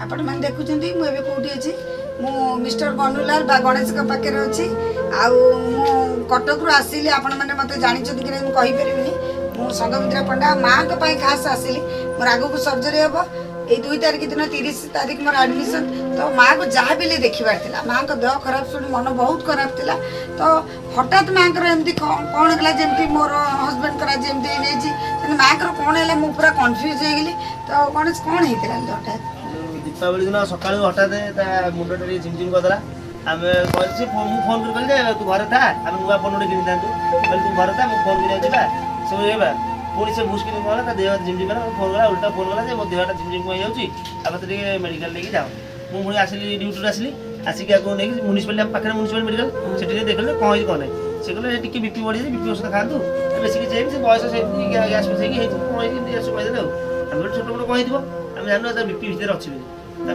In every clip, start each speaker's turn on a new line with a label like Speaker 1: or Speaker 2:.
Speaker 1: आपण मैंने देखुं मुझे कौटी अच्छी मु मिस्टर गनुलाल बा गणेश पाखे अच्छी आउ कटक रू आसिली आपण मैंने मत जानते कि नहीं मुझे मु संगमित्रा पंडा माँ को खास आसिली मोर आग को सर्जरी हम ये 2 तारीख दिन 30 तारीख मोर एडमिशन तो माँ को जहाँ भी देखबार था माँ को देह खराब शुणी मन बहुत खराब था तो हठात माँ को एमती कौन है जमी मोर हजबैंड करा जमी माँ को कौन है मुझे पूरा कन्फ्यूज हो गली तो गणेश कौन होता हठात
Speaker 2: दीपावली दिन सका हठात मुंड झिमझिम करदेला आम मुझे फोन कर तू घर था आम नुआ फोन गोटे किनी था तू घर था मुझे फोन कर सब पुणी से मुस्किल गला देह झिमझिम फोन गला उल्टा फोन गला मो देहटा झिमझिम कहीं जाऊँगी मेडिकल लेके जाओ मुझे आसली ड्यूटी आसली आसिक नहीं म्यूनिसिपालिटी पाखे म्यूनिसिपाल मेडिकल से देखिए कौन कौन नहीं से कहले टी बीपी बढ़ी बीपी औषध खातु बेस किसी से बयस से गैस फैसे कहीं कहदेले आम छोट मोट कहीं आम जानू बीपी भितर अच्छी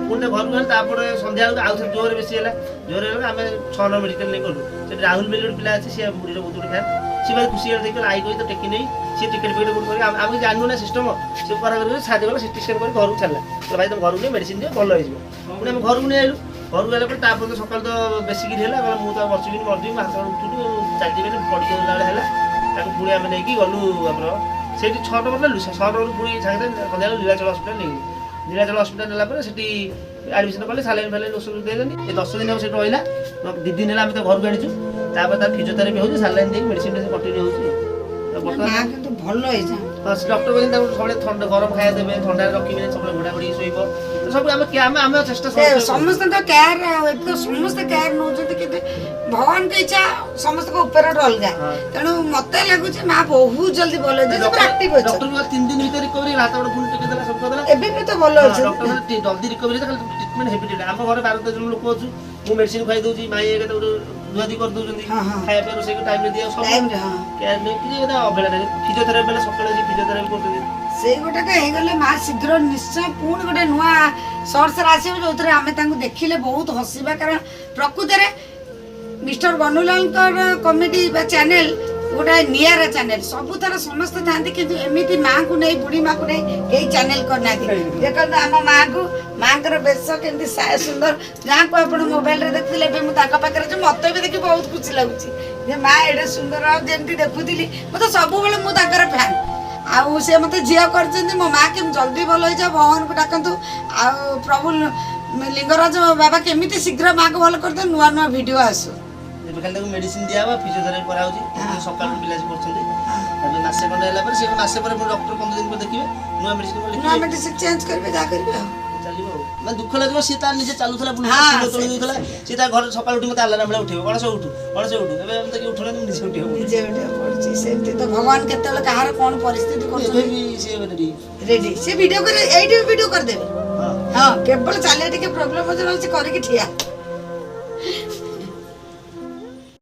Speaker 2: पुणी घर गले सन्ध्या बेलू आउ थे जोर बेसी है जोर आम 6 नंबर मेडिकल नहीं गलु से राहुल बेली गोटे पिला अच्छे सी बुढ़ी बहुत गुटे फैन सी भाई खुशी देख आई कही तो टेकी नहीं सी टिकेट फिकेट कौन आम जानू ना सिस्टम सी कर छाड़ी गला सी स्कैन कर घर को छाड़ा भाई तुम घर को नहीं मेडिसिन दियो भल हो पुणी आम घर को नहीं आइलु घर को गला तो सकाल तो बेसिक है मुझे बचुनी मरजी हाथ उठुनी चाहिए पड़गला है पुणी आम नहीं गलु आम से 6 नंबर नेलु 6 नंबर पुणी सागे सन्ध्या नीलाचल हस्पिटाल नहीं नीलाचल हस्पिटाल नेला से एडमिशन कले सालाइन फालाइन ओषध देदेनि 10 दिन हम रहा 2 दिन है घर को आनीचु फिजियोथेरापी हो सालाइन दे मेडिसिन कंटिन्यू हो डॉक्टर कहते सब गरम खाया देवे ठंडा रखिए सब घोड़ा घोड़ी शोब सब आम चेष्टा
Speaker 1: समस्त केयर समस्त केयर नौ भगवान की इच्छा समस्त ऊपर अलग तेणु मत लगुच माँ बहुत जल्दी भल
Speaker 2: डॉक्टर 3 दिन भर रिकवरी हाथ गोटे पुणी टेक सब करदेला
Speaker 1: एबे भी तो भल अछि
Speaker 2: डॉक्टर जल्दी रिकवरी ट्रीटमेंट हेवी आम घर 12 जन लोक अच्छु मु मेडिसिन खाई दउची माई एक दुआदी कर दउचंदी खाया पे रोसे टाइम रे दिया सब
Speaker 1: टाइम रे हां
Speaker 2: केयर में कि एदा अबेला रे फिजियोथेरापी बेले सकाळे जी फिजियोथेरापी करतदी
Speaker 1: से गोटे का हे गले मां शीघ्र निश्चय पूर्ण गोटे नुआ सोर्स राशि जो आमे तांको देखिले बहुत हसीबा कारण प्रकृति रे मिस्टर गनुलाल कॉमेडी चैनल गोटे नियारा चैनल सबू तरह समस्त था कि एमती माँ को नहीं बुढ़ी माँ को नहीं कई चैनल करना देखो आम माँ को माँ को बेश के साय सुंदर जहाँ को आप मोबाइल रे देखते मुझे मत भी देखिए बहुत खुशी लगुच माँ एडे सुंदर जमी देखुली मतलब सब मुझे फैन आउ से मत झील कर मो माँ के जल्दी भल हो जाए भगवान को डाकतु आ प्रभु लिंगराज बाबा केमी शीघ्र माँ को भल कर नुआ नुआ वीडियो आसू
Speaker 2: खाली मेडिसिन दिया फिजियोथेरापी कराऊँ सकाल पिला कर मासे खंडे है मासे डॉक्टर 15 दिन पर देखिए नुआ मेडिसिन
Speaker 1: चेंज करेंगे जा करेंगे
Speaker 2: चलो दुख लगे सी निजे चलूला सी घर सका उठी मत आलाराम बेला उठे गणेश उठू उठू निजे
Speaker 1: उठे तो भगवान केत कहार कौन परिस्थिति रेडी से वीडियो कर वीडियो कर देबे हां केवल चले टिके प्रॉब्लम हो करके ठिया